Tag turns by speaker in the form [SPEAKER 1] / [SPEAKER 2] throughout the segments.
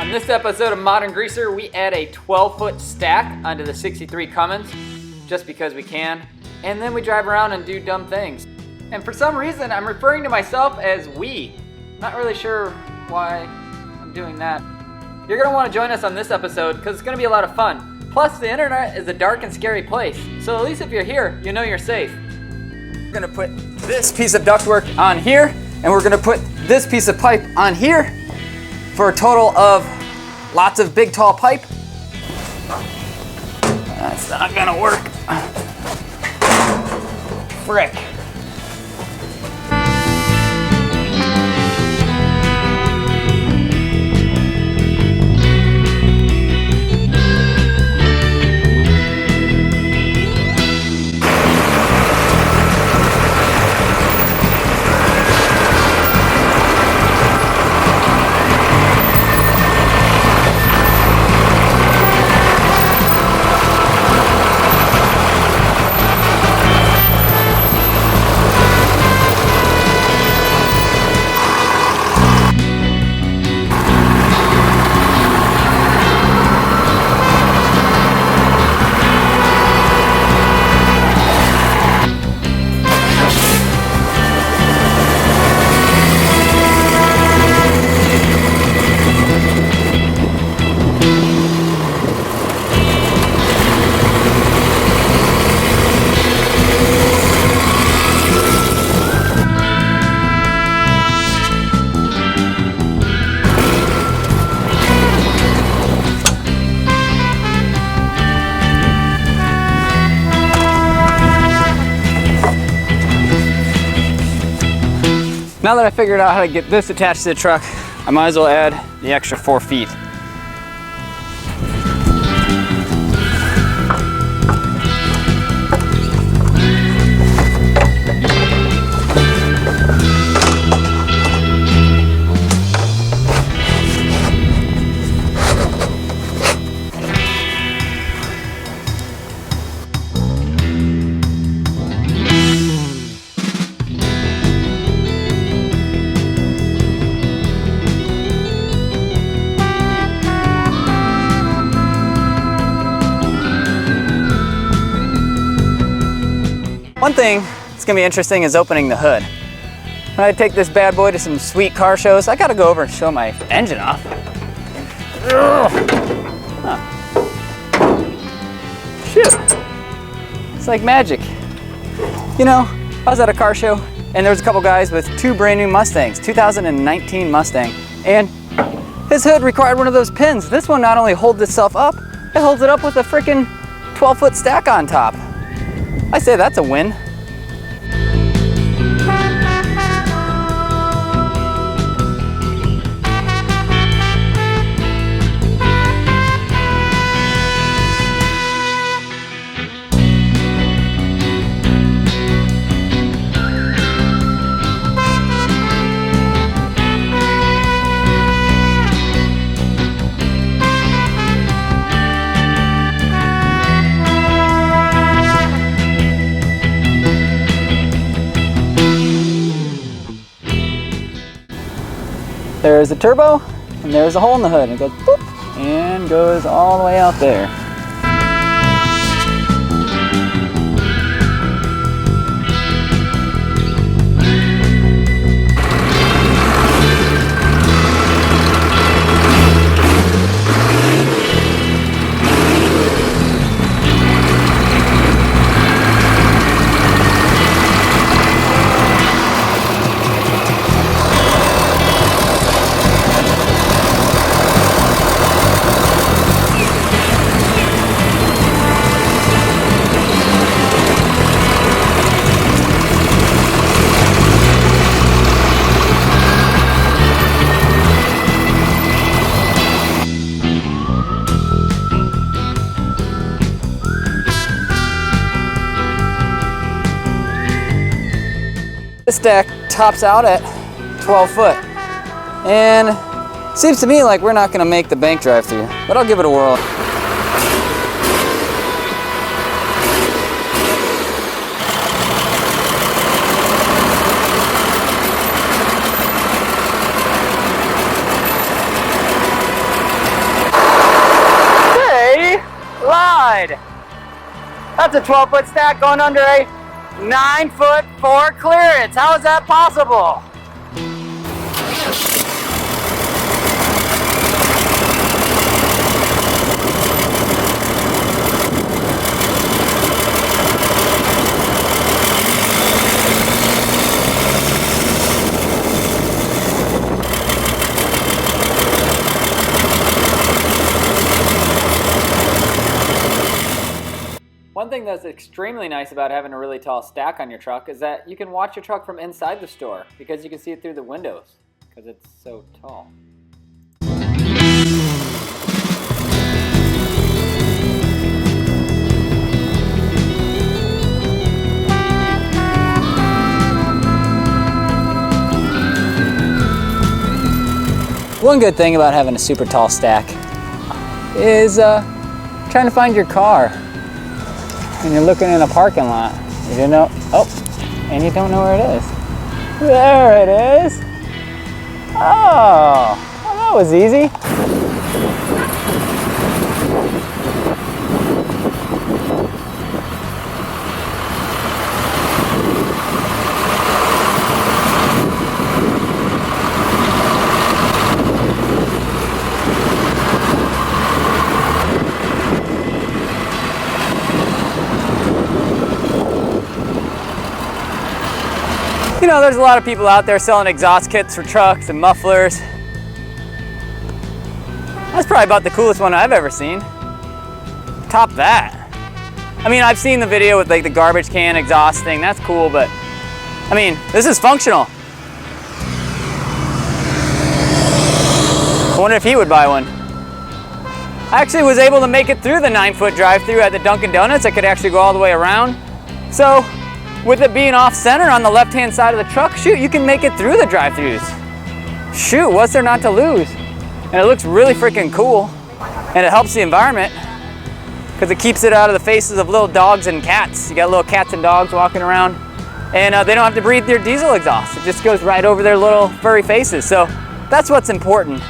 [SPEAKER 1] On this episode of Modern Greaser, we add a 12-foot stack onto the 63 Cummins, just because we can, and then we drive around and do dumb things. And for some reason, I'm referring to myself as we. Not really sure why I'm doing that. You're gonna wanna join us on this episode because it's gonna be a lot of fun. Plus, the internet is a dark and scary place, so at least if you're here, you know you're safe. We're gonna put this piece of ductwork on here, and we're gonna put this piece of pipe on here for a total of lots of big tall pipe. That's not gonna work. Frick. Now that I figured out how to get this attached to the truck, I might as well add the extra 4 feet. One thing that's gonna be interesting is opening the hood. When I take this bad boy to some sweet car shows, I gotta go over and show my engine off. Ugh. Huh. Shoot, it's like magic. You know, I was at a car show and there was a couple guys with 2 brand new Mustangs, 2019 Mustang, and his hood required one of those pins. This one not only holds itself up, it holds it up with a freaking 12-foot stack on top. I say that's a win. There's the turbo, and there's a hole in the hood. It goes boop, and goes all the way out there. This deck tops out at 12 foot. And seems to me like we're not gonna make the bank drive through, but I'll give it a whirl. ride. That's a 12-foot stack going under a 9-foot Ford clearance. How is that possible? One thing that's extremely nice about having a really tall stack on your truck is that you can watch your truck from inside the store because you can see it through the windows because it's so tall. One good thing about having a super tall stack is trying to find your car. And you're looking in a parking lot, you don't know, and you don't know where it is. There it is. Oh, well, that was easy. You know, there's a lot of people out there selling exhaust kits for trucks and mufflers. That's probably about the coolest one I've ever seen. Top that. I mean, I've seen the video with like the garbage can exhaust thing. That's cool, but I mean, this is functional. I wonder if he would buy one. I actually was able to make it through the 9-foot drive-through at the Dunkin' Donuts. I could actually go all the way around. So, with it being off center on the left-hand side of the truck, shoot, you can make it through the drive-thrus. Shoot, what's there not to lose? And it looks really freaking cool. And it helps the environment because it keeps it out of the faces of little dogs and cats. You got little cats and dogs walking around and they don't have to breathe their diesel exhaust. It just goes right over their little furry faces. So that's what's important.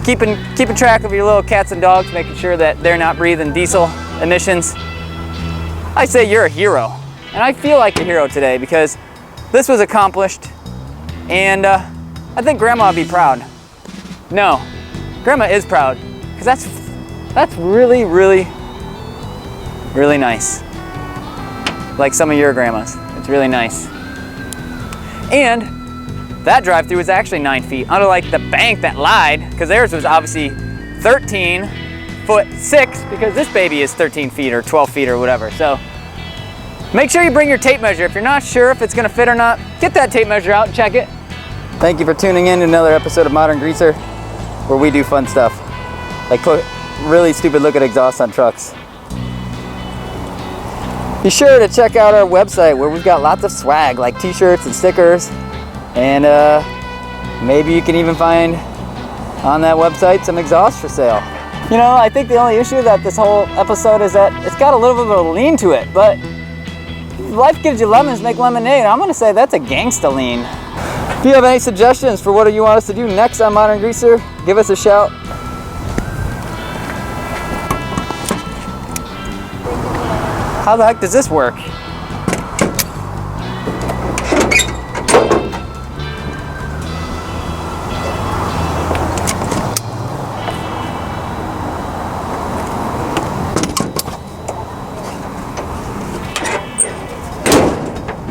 [SPEAKER 1] Keeping track of your little cats and dogs, making sure that they're not breathing diesel emissions. I say you're a hero. And I feel like a hero today because this was accomplished and I think Grandma would be proud. No, Grandma is proud because that's really, really, really nice. Like some of your grandmas, it's really nice. And that drive-through was actually 9 feet, unlike the bank that lied because theirs was obviously 13'6" because this baby is 13 feet or 12 feet or whatever. So make sure you bring your tape measure. If you're not sure if it's gonna fit or not, get that tape measure out and check it. Thank you for tuning in to another episode of Modern Greaser, where we do fun stuff, like put really stupid looking exhausts on trucks. Be sure to check out our website where we've got lots of swag, like t-shirts and stickers, and maybe you can even find on that website some exhausts for sale. You know, I think the only issue that this whole episode is that it's got a little bit of a lean to it, but life gives you lemons, make lemonade. I'm gonna say that's a gangsta lean. If you have any suggestions for what you want us to do next on Modern Greaser, give us a shout. How the heck does this work?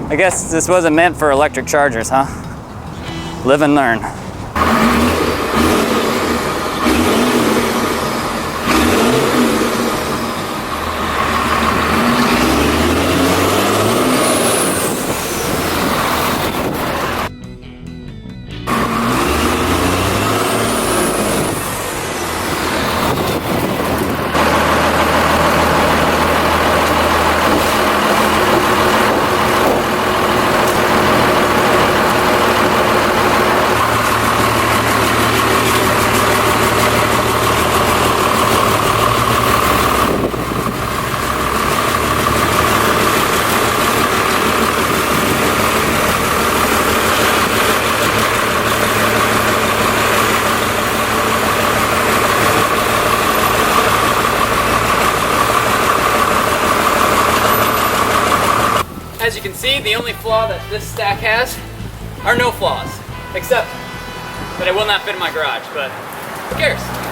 [SPEAKER 1] I guess this wasn't meant for electric chargers, huh? Live and learn. as you can see, the only flaw that this stack has are no flaws, except that it will not fit in my garage, but who cares?